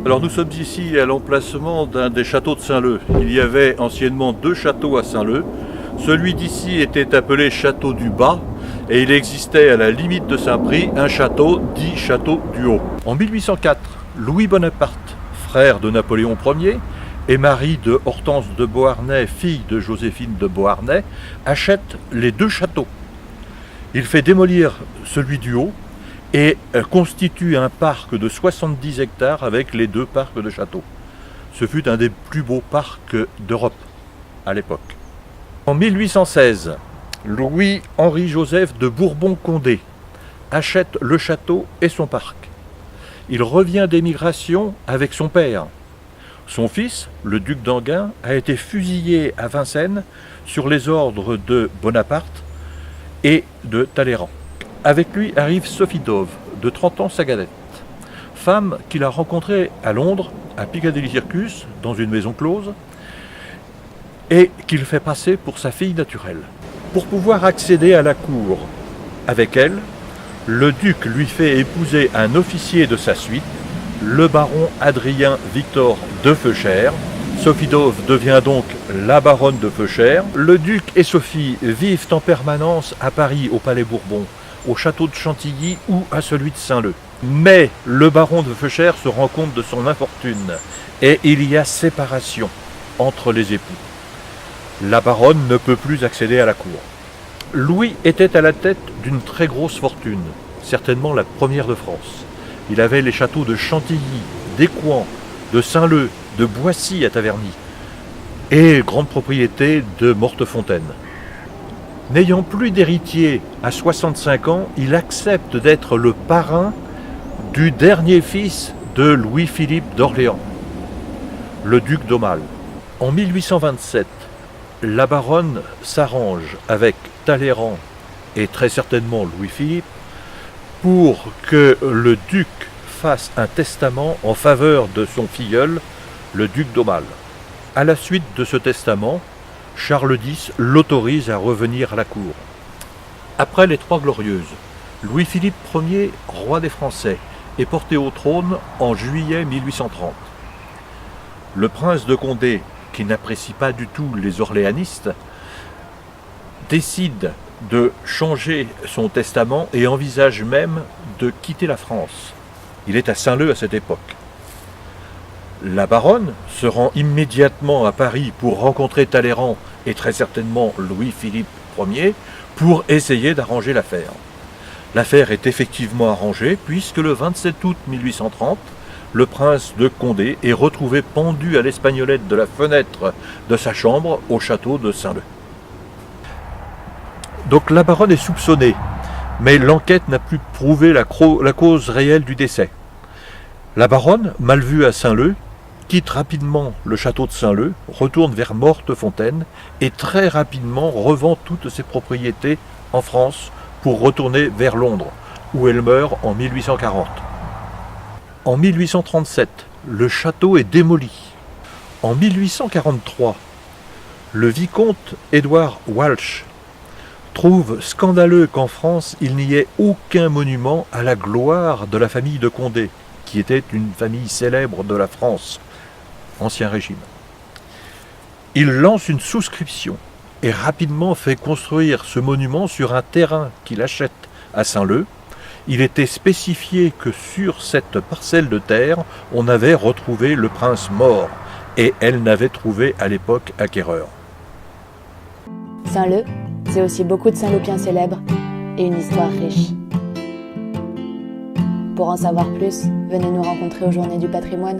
Alors nous sommes ici à l'emplacement d'un des châteaux de Saint-Leu. Il y avait anciennement 2 châteaux à Saint-Leu. Celui d'ici était appelé château du Bas et il existait à la limite de Saint-Prix un château dit château du Haut. En 1804, Louis Bonaparte, frère de Napoléon Ier et mari de Hortense de Beauharnais, fille de Joséphine de Beauharnais, achète les 2 châteaux. Il fait démolir celui du Haut et constitue un parc de 70 hectares avec les 2 parcs de châteaux. Ce fut un des plus beaux parcs d'Europe à l'époque. En 1816, Louis-Henri Joseph de Bourbon-Condé achète le château et son parc. Il revient d'émigration avec son père. Son fils, le duc d'Enghien, a été fusillé à Vincennes sur les ordres de Bonaparte et de Talleyrand. Avec lui arrive Sophie Dove, de 30 ans, sa cadette, femme qu'il a rencontrée à Londres, à Piccadilly Circus, dans une maison close, et qu'il fait passer pour sa fille naturelle. Pour pouvoir accéder à la cour avec elle, le duc lui fait épouser un officier de sa suite, le baron Adrien Victor de Feuchères. Sophie Dove devient donc la baronne de Feuchères. Le duc et Sophie vivent en permanence à Paris, au Palais Bourbon, au château de Chantilly ou à celui de Saint-Leu. Mais le baron de Feuchères se rend compte de son infortune et il y a séparation entre les époux. La baronne ne peut plus accéder à la cour. Louis était à la tête d'une très grosse fortune, certainement la première de France. Il avait les châteaux de Chantilly, d'Écouen, de Saint-Leu, de Boissy à Taverny et grande propriété de Mortefontaine. N'ayant plus d'héritier à 65 ans, il accepte d'être le parrain du dernier fils de Louis-Philippe d'Orléans, le duc d'Aumale. En 1827, la baronne s'arrange avec Talleyrand et très certainement Louis-Philippe pour que le duc fasse un testament en faveur de son filleul, le duc d'Aumale. À la suite de ce testament, Charles X l'autorise à revenir à la cour. Après les Trois Glorieuses, Louis-Philippe Ier, roi des Français, est porté au trône en juillet 1830. Le prince de Condé, qui n'apprécie pas du tout les orléanistes, décide de changer son testament et envisage même de quitter la France. Il est à Saint-Leu à cette époque. La baronne se rend immédiatement à Paris pour rencontrer Talleyrand et très certainement Louis-Philippe Ier pour essayer d'arranger l'affaire. L'affaire est effectivement arrangée puisque le 27 août 1830, le prince de Condé est retrouvé pendu à l'espagnolette de la fenêtre de sa chambre au château de Saint-Leu. Donc la baronne est soupçonnée, mais l'enquête n'a pu prouver la cause réelle du décès. La baronne, mal vue à Saint-Leu, quitte rapidement le château de Saint-Leu, retourne vers Mortefontaine et très rapidement revend toutes ses propriétés en France pour retourner vers Londres, où elle meurt en 1840. En 1837, le château est démoli. En 1843, le vicomte Édouard Walsh trouve scandaleux qu'en France, il n'y ait aucun monument à la gloire de la famille de Condé, qui était une famille célèbre de la France, Ancien Régime. Il lance une souscription et rapidement fait construire ce monument sur un terrain qu'il achète à Saint-Leu. Il était spécifié que sur cette parcelle de terre, on avait retrouvé le prince mort et elle n'avait trouvé à l'époque acquéreur. Saint-Leu, c'est aussi beaucoup de Saint-Loupiens célèbres et une histoire riche. Pour en savoir plus, venez nous rencontrer aux Journées du patrimoine.